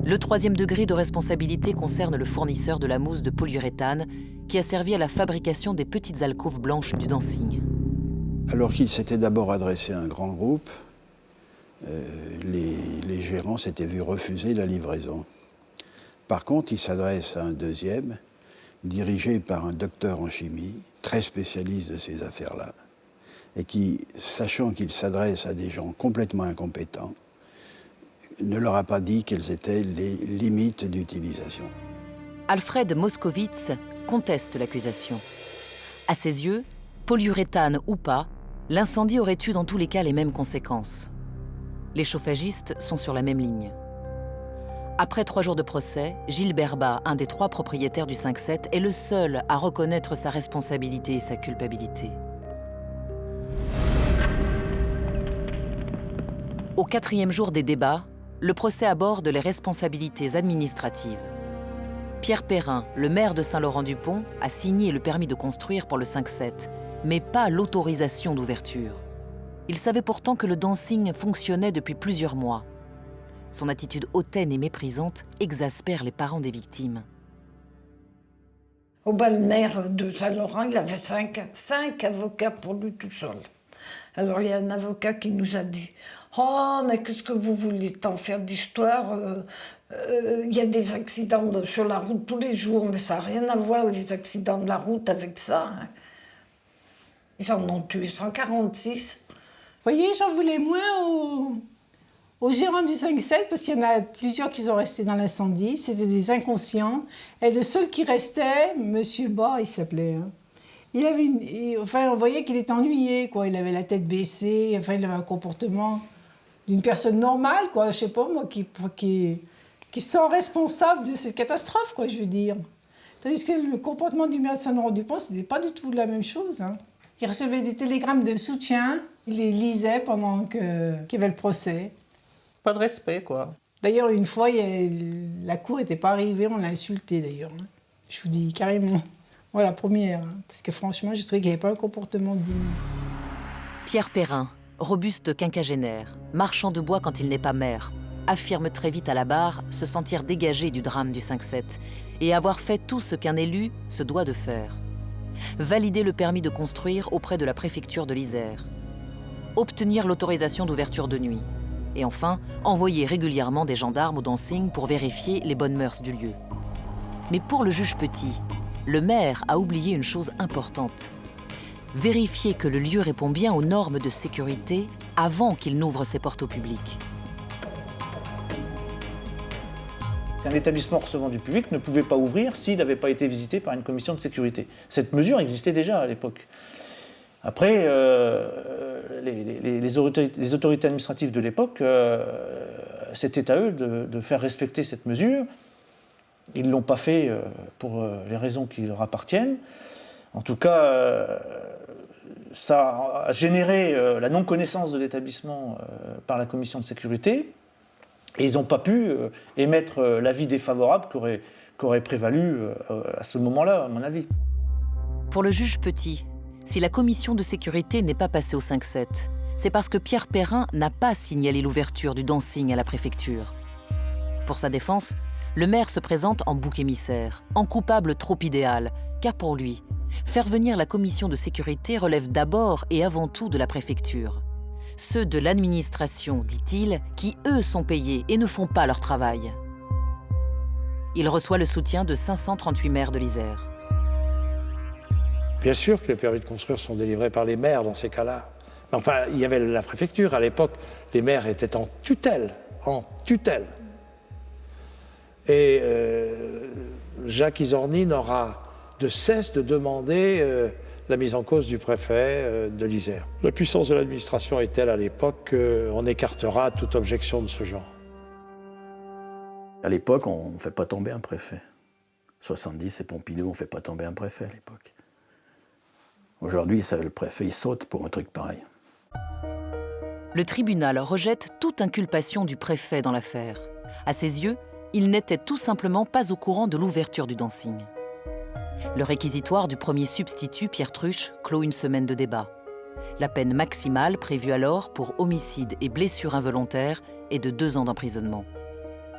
Le 3e degré de responsabilité concerne le fournisseur de la mousse de polyuréthane qui a servi à la fabrication des petites alcôves blanches du dancing.
Alors qu'il s'était d'abord adressé à un grand groupe, les gérants s'étaient vus refuser la livraison. Par contre, il s'adresse à un 2e, dirigé par un docteur en chimie, très spécialiste de ces affaires-là, et qui, sachant qu'il s'adresse à des gens complètement incompétents, ne leur a pas dit quelles étaient les limites d'utilisation.
Alfred Moskowitz conteste l'accusation. À ses yeux, polyuréthane ou pas, l'incendie aurait eu dans tous les cas les mêmes conséquences. Les chauffagistes sont sur la même ligne. Après 3 jours de procès, Gilles Berbat, un des 3 propriétaires du 5-7, est le seul à reconnaître sa responsabilité et sa culpabilité. Au 4e jour des débats, le procès aborde les responsabilités administratives. Pierre Perrin, le maire de Saint-Laurent-du-Pont, a signé le permis de construire pour le 5-7, mais pas l'autorisation d'ouverture. Il savait pourtant que le dancing fonctionnait depuis plusieurs mois. Son attitude hautaine et méprisante exaspère les parents des victimes.
Au bal maire de Saint-Laurent, il avait 5 avocats pour lui tout seul. Alors il y a un avocat qui nous a dit « Oh, mais qu'est-ce que vous voulez t'en faire d'histoire il y a des accidents sur la route tous les jours, mais ça n'a rien à voir, les accidents de la route, avec ça. Hein. » Ils en ont tué 146.
Vous voyez, j'en voulais moins aux gérants du 5-7, parce qu'il y en a plusieurs qui sont restés dans l'incendie. C'était des inconscients. Et le seul qui restait, Monsieur Bas, il s'appelait. Hein. Il avait on voyait qu'il était ennuyé, quoi. Il avait la tête baissée. Enfin, il avait un comportement d'une personne normale, quoi. Je sais pas, moi, qui se sent responsable de cette catastrophe, quoi, je veux dire. Tandis que le comportement du maire de Saint-Laurent-du-Pont, c'était pas du tout la même chose. Hein. Il recevait des télégrammes de soutien. Il les lisait pendant qu'il y avait le procès.
Pas de respect, quoi.
D'ailleurs, une fois, la cour n'était pas arrivée, on l'a insulté, d'ailleurs. Hein. Je vous dis carrément. Moi, la première. Hein, parce que franchement, je trouvais qu'il n'y avait pas un comportement digne.
Pierre Perrin, robuste quinquagénaire, marchand de bois quand il n'est pas maire. affirme très vite à la barre se sentir dégagé du drame du 5-7 et avoir fait tout ce qu'un élu se doit de faire. Valider le permis de construire auprès de la préfecture de l'Isère. Obtenir l'autorisation d'ouverture de nuit. Et enfin, envoyer régulièrement des gendarmes au dancing pour vérifier les bonnes mœurs du lieu. Mais pour le juge Petit, le maire a oublié une chose importante. Vérifier que le lieu répond bien aux normes de sécurité avant qu'il n'ouvre ses portes au public.
Un établissement recevant du public ne pouvait pas ouvrir s'il n'avait pas été visité par une commission de sécurité. Cette mesure existait déjà à l'époque. Après, les autorités administratives de l'époque, c'était à eux de faire respecter cette mesure. Ils ne l'ont pas fait pour les raisons qui leur appartiennent. En tout cas, ça a généré la non-connaissance de l'établissement par la commission de sécurité. Et ils n'ont pas pu émettre l'avis défavorable qui aurait prévalu à ce moment-là, à mon avis.
Pour le juge Petit, si la commission de sécurité n'est pas passée au 5-7, c'est parce que Pierre Perrin n'a pas signalé l'ouverture du dancing à la préfecture. Pour sa défense, le maire se présente en bouc émissaire, en coupable trop idéal, car pour lui, faire venir la commission de sécurité relève d'abord et avant tout de la préfecture. Ceux de l'administration, dit-il, qui eux sont payés et ne font pas leur travail. Il reçoit le soutien de 538 maires de l'Isère.
Bien sûr que les permis de construire sont délivrés par les maires dans ces cas-là. Enfin, il y avait la préfecture. À l'époque, les maires étaient en tutelle. Et Jacques Isorni n'aura de cesse de demander la mise en cause du préfet de l'Isère. La puissance de l'administration est telle à l'époque qu'on écartera toute objection de ce genre.
À l'époque, on ne fait pas tomber un préfet. 70 et Pompidou, on ne fait pas tomber un préfet à l'époque. Aujourd'hui, le préfet, il saute pour un truc pareil.
Le tribunal rejette toute inculpation du préfet dans l'affaire. À ses yeux, il n'était tout simplement pas au courant de l'ouverture du dancing. Le réquisitoire du premier substitut, Pierre Truche, clôt une semaine de débat. La peine maximale prévue alors pour homicide et blessure involontaire est de 2 ans d'emprisonnement.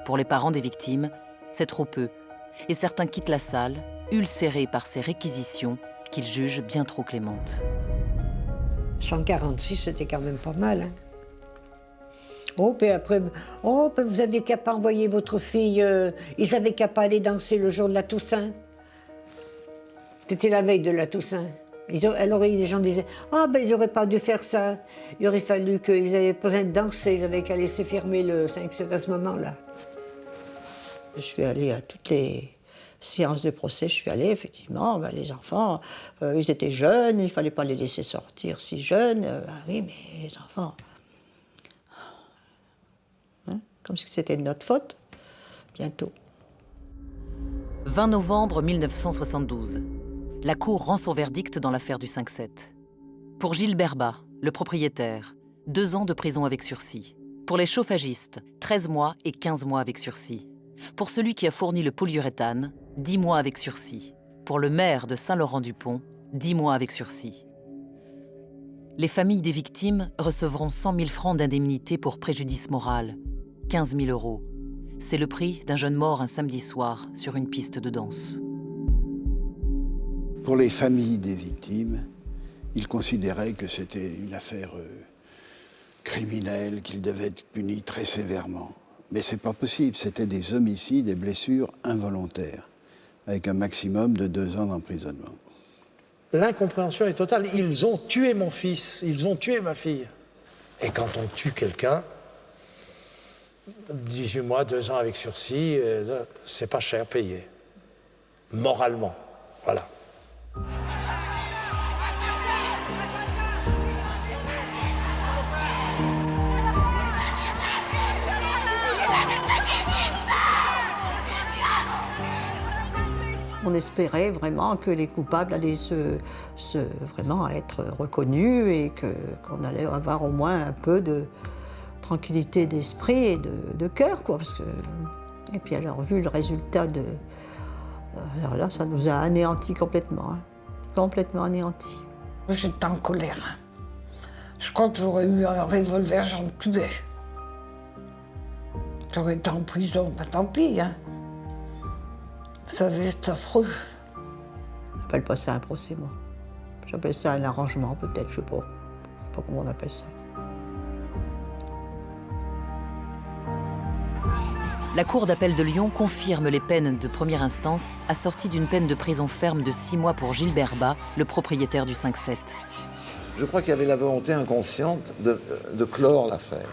Pour les parents des victimes, c'est trop peu, et certains quittent la salle, ulcérés par ces réquisitions qu'ils jugent bien trop clémentes.
146, c'était quand même pas mal. Hein. Puis après, puis vous n'avez qu'à pas envoyer votre fille, ils n'avaient qu'à pas aller danser le jour de la Toussaint. C'était la veille de la Toussaint. Alors les gens disaient, ils n'auraient pas dû faire ça. Il aurait fallu qu'ils avaient pas besoin de danser, ils avaient qu'à laisser fermer le 5-7 à ce moment-là.
Je suis allée à toutes les séances de procès, je suis allée, effectivement, les enfants, ils étaient jeunes, il ne fallait pas les laisser sortir si jeunes. Oui, mais les enfants, comme si c'était de notre faute, bientôt.
20 novembre 1972. La Cour rend son verdict dans l'affaire du 5-7. Pour Gilles Berbat, le propriétaire, 2 ans de prison avec sursis. Pour les chauffagistes, 13 mois et 15 mois avec sursis. Pour celui qui a fourni le polyuréthane, 10 mois avec sursis. Pour le maire de Saint-Laurent-du-Pont, 10 mois avec sursis. Les familles des victimes recevront 100 000 francs d'indemnité pour préjudice moral, 15 000 €. C'est le prix d'un jeune mort un samedi soir sur une piste de danse.
Pour les familles des victimes, ils considéraient que c'était une affaire criminelle, qu'ils devaient être punis très sévèrement. Mais c'est pas possible, c'était des homicides et blessures involontaires, avec un maximum de 2 ans d'emprisonnement.
L'incompréhension est totale. Ils ont tué mon fils, ils ont tué ma fille. Et quand on tue quelqu'un, 18 mois, 2 ans avec sursis, c'est pas cher payé. Moralement, voilà.
On espérait vraiment que les coupables allaient vraiment être reconnus et qu'on allait avoir au moins un peu de tranquillité d'esprit et de cœur, quoi. Et puis alors, vu le résultat alors là, ça nous a anéantis complètement. Hein. Complètement anéantis.
J'étais en colère. Je crois que j'aurais eu un revolver, j'en tuais. J'aurais été en prison, bah tant pis. Hein. Vous savez, c'est affreux.
J'appelle pas ça un procès, moi. J'appelle ça un arrangement, peut-être, je sais pas. Je sais pas comment on appelle ça.
La Cour d'appel de Lyon confirme les peines de première instance, assorties d'une peine de prison ferme de 6 mois pour Gilbert Bas, le propriétaire du 5-7.
Je crois qu'il y avait la volonté inconsciente de clore l'affaire.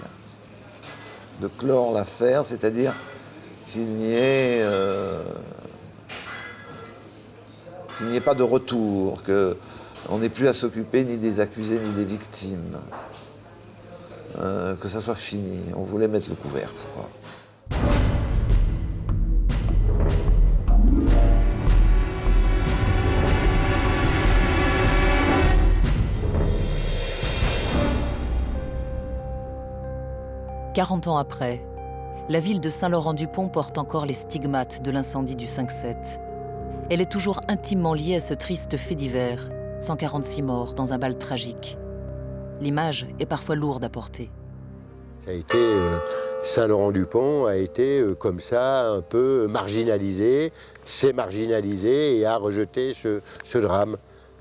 De clore l'affaire, c'est-à-dire qu'il n'y ait pas de retour, qu'on n'ait plus à s'occuper ni des accusés ni des victimes, que ça soit fini. On voulait mettre le couvercle, quoi. «
40 ans après, la ville de Saint-Laurent-du-Pont porte encore les stigmates de l'incendie du 5-7. Elle est toujours intimement liée à ce triste fait divers, 146 morts dans un bal tragique. L'image est parfois lourde à porter.
Ça a été, Saint-Laurent-du-Pont a été comme ça, un peu marginalisé, s'est marginalisé et a rejeté ce drame.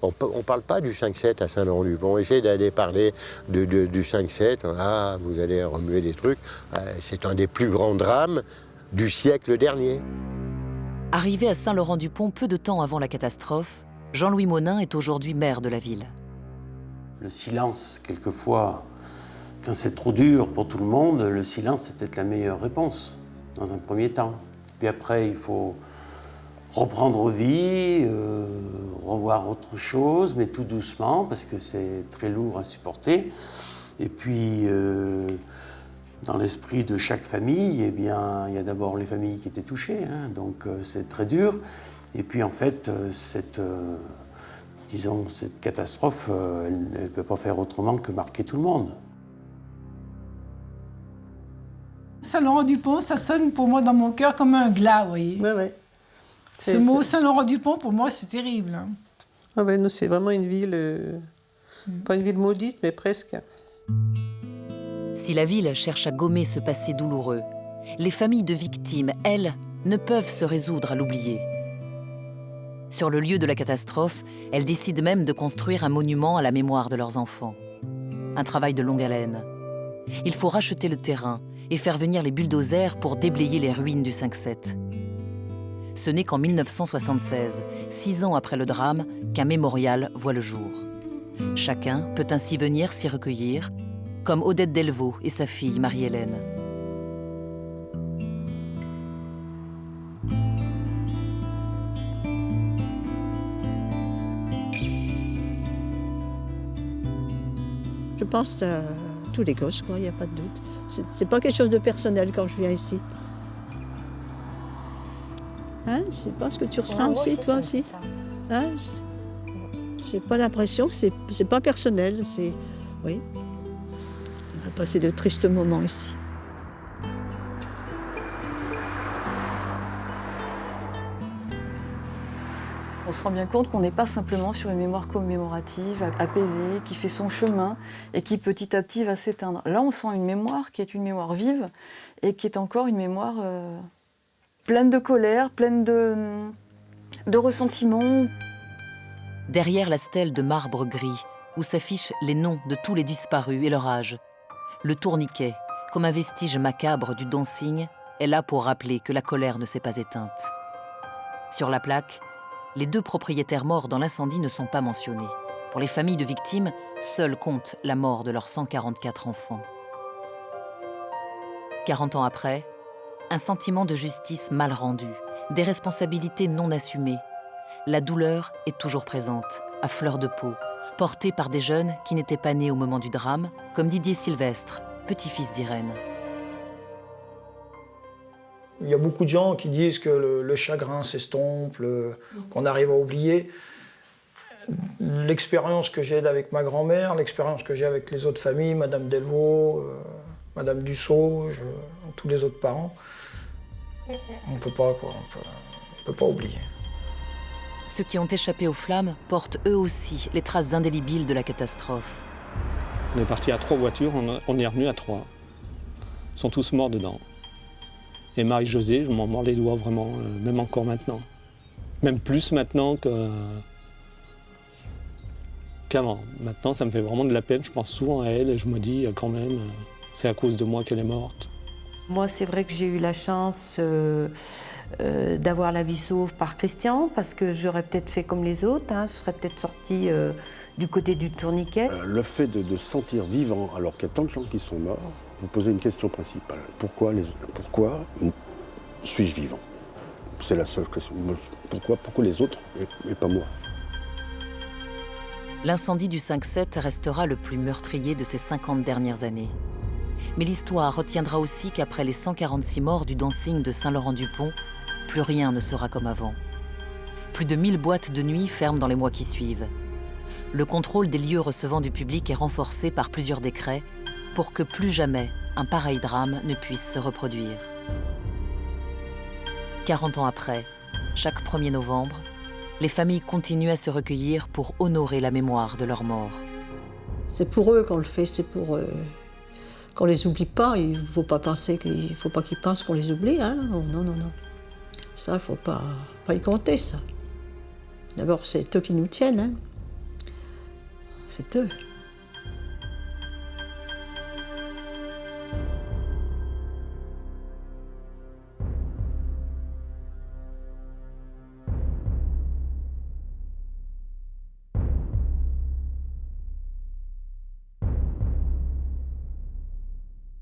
On ne parle pas du 5-7 à Saint-Laurent-du-Pont. On essaie d'aller parler du 5-7. Ah, vous allez remuer des trucs. C'est un des plus grands drames du siècle dernier.
Arrivé à Saint-Laurent-du-Pont peu de temps avant la catastrophe, Jean-Louis Monin est aujourd'hui maire de la ville.
Le silence, quelquefois, quand c'est trop dur pour tout le monde, le silence, c'est peut-être la meilleure réponse, dans un premier temps. Puis après, il faut reprendre vie, revoir autre chose, mais tout doucement, parce que c'est très lourd à supporter. Et puis, dans l'esprit de chaque famille, eh bien, il y a d'abord les familles qui étaient touchées, hein, donc c'est très dur. Et puis, en fait, cette catastrophe, elle ne peut pas faire autrement que marquer tout le monde.
Saint-Laurent-du-Pont, ça sonne pour moi dans mon cœur comme un glas, vous voyez.
Oui, oui.
Ce mot Saint-Laurent-du-Pont, pour moi, c'est terrible. Hein.
Ah ben, nous, c'est vraiment une ville, pas une ville maudite, mais presque.
Si la ville cherche à gommer ce passé douloureux, les familles de victimes, elles, ne peuvent se résoudre à l'oublier. Sur le lieu de la catastrophe, elles décident même de construire un monument à la mémoire de leurs enfants. Un travail de longue haleine. Il faut racheter le terrain et faire venir les bulldozers pour déblayer les ruines du 5-7. Ce n'est qu'en 1976, 6 ans après le drame, qu'un mémorial voit le jour. Chacun peut ainsi venir s'y recueillir, comme Odette Delvaux et sa fille Marie-Hélène.
Je pense à tous les gosses, quoi, il n'y a pas de doute. C'est pas quelque chose de personnel quand je viens ici. Hein, je sais pas ce que tu ressens aussi, toi aussi. Hein, j'ai pas l'impression que c'est pas personnel, c'est... Oui. On a passé de tristes moments ici.
On se rend bien compte qu'on n'est pas simplement sur une mémoire commémorative, apaisée, qui fait son chemin et qui petit à petit va s'éteindre. Là, on sent une mémoire qui est une mémoire vive et qui est encore une mémoire pleine de colère, pleine de ressentiments.
Derrière la stèle de marbre gris, où s'affichent les noms de tous les disparus et leur âge, le tourniquet, comme un vestige macabre du dancing, est là pour rappeler que la colère ne s'est pas éteinte. Sur la plaque, les 2 propriétaires morts dans l'incendie ne sont pas mentionnés. Pour les familles de victimes, seul compte la mort de leurs 144 enfants. 40 ans après, un sentiment de justice mal rendue, des responsabilités non assumées. La douleur est toujours présente, à fleur de peau, portée par des jeunes qui n'étaient pas nés au moment du drame, comme Didier Sylvestre, petit-fils d'Irène.
Il y a beaucoup de gens qui disent que le chagrin s'estompe, qu'on arrive à oublier. L'expérience que j'ai avec ma grand-mère, l'expérience que j'ai avec les autres familles, Madame Delvaux, Madame Dussault, tous les autres parents, on ne peut pas, quoi, on peut pas oublier.
Ceux qui ont échappé aux flammes portent eux aussi les traces indélébiles de la catastrophe.
On est parti à 3 voitures, on est revenu à 3. Ils sont tous morts dedans. Et Marie-Josée, je m'en mords les doigts vraiment, même encore maintenant. Même plus maintenant qu'avant. Maintenant, ça me fait vraiment de la peine. Je pense souvent à elle et je me dis quand même, c'est à cause de moi qu'elle est morte.
Moi, c'est vrai que j'ai eu la chance d'avoir la vie sauve par Christian, parce que j'aurais peut-être fait comme les autres, hein, je serais peut-être sortie du côté du tourniquet.
Le fait de se sentir vivant alors qu'il y a tant de gens qui sont morts, vous posez une question principale. Pourquoi suis-je vivant? C'est la seule question. Pourquoi les autres et pas moi?
L'incendie du 5-7 restera le plus meurtrier de ces 50 dernières années. Mais l'histoire retiendra aussi qu'après les 146 morts du dancing de Saint-Laurent-du-Pont, plus rien ne sera comme avant. Plus de 1000 boîtes de nuit ferment dans les mois qui suivent. Le contrôle des lieux recevant du public est renforcé par plusieurs décrets pour que plus jamais un pareil drame ne puisse se reproduire. 40 ans après, chaque 1er novembre, les familles continuent à se recueillir pour honorer la mémoire de leurs morts.
C'est pour eux qu'on le fait, c'est pour eux. Qu'on les oublie pas, il ne faut pas penser qu'il faut pas qu'ils pensent qu'on les oublie, hein. Non, non, non. Ça, il ne faut pas y compter, ça. D'abord, c'est eux qui nous tiennent, hein. C'est eux.